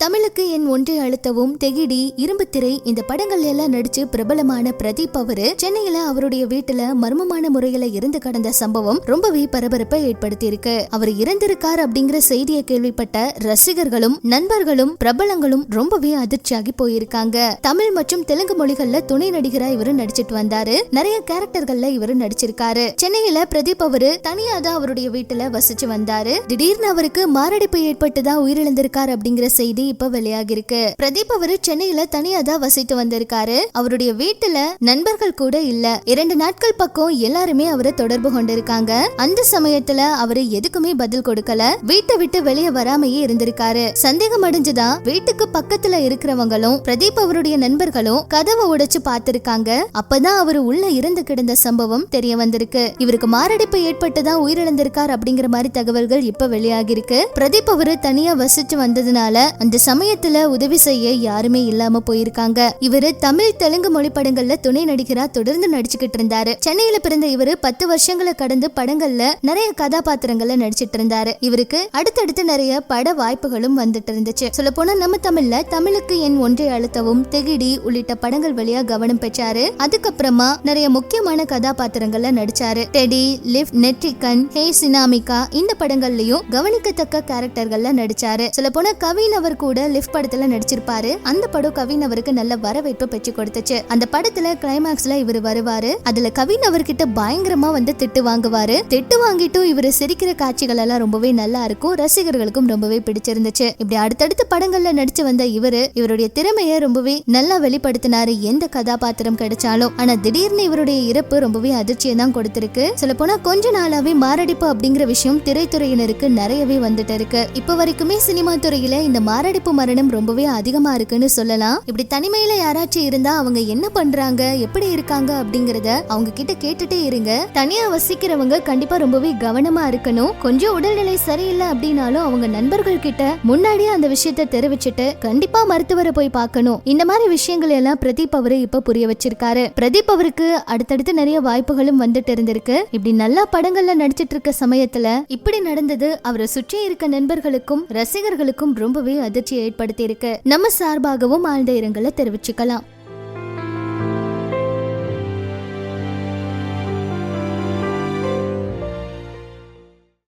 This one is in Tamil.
தமிழுக்கு என் ஒன்றை அழுத்தவும், தெகிடி, இரும்பு திரை இந்த படங்கள் எல்லாம் நடிச்சு பிரபலமான பிரதீப் அவரு சென்னையில அவருடைய வீட்டுல மர்மமான முறையில இறந்து கடந்த சம்பவம் ரொம்பவே பரபரப்பை ஏற்படுத்தி இருக்கு. அவர் இறந்திருக்கார் அப்படிங்கிற செய்தியை கேள்விப்பட்ட ரசிகர்களும் நண்பர்களும் பிரபலங்களும் ரொம்பவே அதிர்ச்சியாகி போயிருக்காங்க. தமிழ் மற்றும் தெலுங்கு மொழிகள்ல துணை நடிகரா இவரு நடிச்சிட்டு வந்தாரு. நிறைய கேரக்டர்கள்ல இவரு நடிச்சிருக்காரு. சென்னையில பிரதீப் அவரு தனியா தான் அவருடைய வீட்டுல வசிச்சு வந்தாரு. திடீர்னு அவருக்கு மாரடைப்பு ஏற்பட்டுதான் உயிரிழந்திருக்காரு அப்படிங்கிற செய்தி இப்ப வெளியாகி இருக்கு. பிரதீப் அவரு சென்னையில தனியா தான் வசித்து வந்திருக்காரு. அவருடைய வீட்டுல நண்பர்கள் கூட இல்ல. 2 நாட்கள் பக்கம் எல்லாருமே அவரை தொடர்பு கொண்டிருக்காங்க. அந்த சமயத்துல அவரு எதுக்குமே பதில் கொடுக்கல. வீட்டை விட்டு வெளியே வராமையே இருந்திருக்காரு. சந்தேகம் அடைஞ்சுதான் வீட்டுக்கு பக்கத்துல இருக்கிறவங்களும் பிரதீப் அவருடைய நண்பர்களும் கதவை உடைச்சு பார்த்திருக்காங்க. அப்பதான் அவரு உள்ள இறந்து கிடந்த சம்பவம் தெரிய வந்திருக்கு. இவருக்கு மாரடைப்பு ஏற்பட்டுதான் உயிரிழந்திருக்கார் அப்படிங்கிற மாதிரி தகவல்கள் இப்ப வெளியாகி இருக்கு. பிரதீப் அவரு தனியா வசிச்சு வந்ததுனால அந்த சமயத்துல உதவி செய்ய யாருமே இல்லாம போயிருக்காங்க. இவரு தமிழ் தெலுங்கு மொழி படங்கள்ல துணை நடிகரா தொடர்ந்து நடிச்சுக்கிட்டு இருந்தாரு. சென்னையில பிறந்த இவரு 10 வருஷங்களை கடந்து படங்கள்ல நிறைய கதாபாத்திரங்கள்ல நடிச்சிட்டு இருந்தாரு. இவருக்கு அடுத்தடுத்து நிறைய பட வாய்ப்புகளும் வந்துட்டு இருந்துச்சு. சொல்ல போனா நம்ம தமிழுக்கு என் ஒன்றை அழுத்தவும், தெகிடி உள்ளிட்ட படங்கள் வழியா கவனம் பெற்றாரு. அதுக்கப்புறமா நிறைய முக்கியமான கதாபாத்திரங்கள்ல நடிச்சாரு. டெடி, லிஃப்ட், நெற்றிகன், ஹே சினாமிகா இந்த படங்கள்லயும் கவனிக்கத்தக்க கேரக்டர்கள்ல நடிச்சாரு. சொல்ல போனா கவின் அவர் கூட லிஃப்ட் படத்துல நடிச்சிருப்பாரு. அந்த படம் கவின் அவருக்கு நல்ல வரவேற்பு பெற்று கொடுத்துச்சு. அந்த படத்துல கிளைமாக்ஸ்ல இவர் வருவாரு. அதுல கவின் அவர்கிட்ட பயங்கரமா வந்து திட்டு வாங்குவாரு. திட்டு வாங்கிட்டும் இவரு சிரிக்கிற காட்சிகள் எல்லாம் ரொம்பவே நல்லா இருக்கும். ரசிகர்களுக்கும் ரொம்பவே பிடிச்சிருந்துச்சு. இப்படி அடுத்தடுத்த படங்கள்ல நடிச்சு வந்த இவருடைய திறமைய ரொம்பவே நல்லா வெளிப்படுத்தினாரு எந்த கதாபாத்திரம் கிடைச்சாலும். ஆனா திடீர்னு இவருடைய இறப்பு ரொம்பவே அதிர்ச்சியை தான் கொடுத்திருக்கு. சொல்ல போனா கொஞ்ச நாளாவே மாரடைப்பு அப்படிங்கிற விஷயம் திரைத்துறையினருக்கு நிறையவே வந்துட்டு இருக்கு. இப்ப வரைக்குமே சினிமா துறையில இந்த மாரடைப்பு மரணம் ரொம்பவே அதிகமா இருக்குன்னு சொல்லலாம். இப்படி தனிமையில யாராச்சும் இருந்தா அவங்க என்ன பண்றாங்க, எப்படி இருக்காங்க அப்படிங்கறத அவங்க கிட்ட கேட்டுட்டே இருங்க. தனியா வசிக்கிறவங்க கண்டிப்பா ரொம்பவே கவனமா இருக்கணும். கொஞ்சம் உடல்நிலை சரியில்லை அப்படின்னாலும் அவங்க நண்பர்கள் கிட்ட முன்னாடியே அந்த விஷயத்த தெரிவிச்சுட்டு கண்டிப்பா மருத்துவரை போய் பார்க்கணும். இந்த மாதிரி விஷயங்கள் எல்லாம் பிரதீப் அவரு இப்ப புரிய வச்சிருக்காரு. பிரதீப் அவருக்கு அடுத்தடுத்து நிறைய வாய்ப்புகளும் வந்துட்டு இருந்திருக்கு. இப்படி நல்லா படங்கள்ல நடிச்சிட்டு இருக்க சமயத்துல இப்படி நடந்தது அவரை சுற்றி இருக்க நண்பர்களுக்கும் ரசிகர்களுக்கும் ரொம்பவே அதிர்ச்சியை ஏற்படுத்தி இருக்கு. நம்ம சார்பாகவும் ஆழ்ந்த இரங்கலை தெரிவிச்சுக்கலாம்.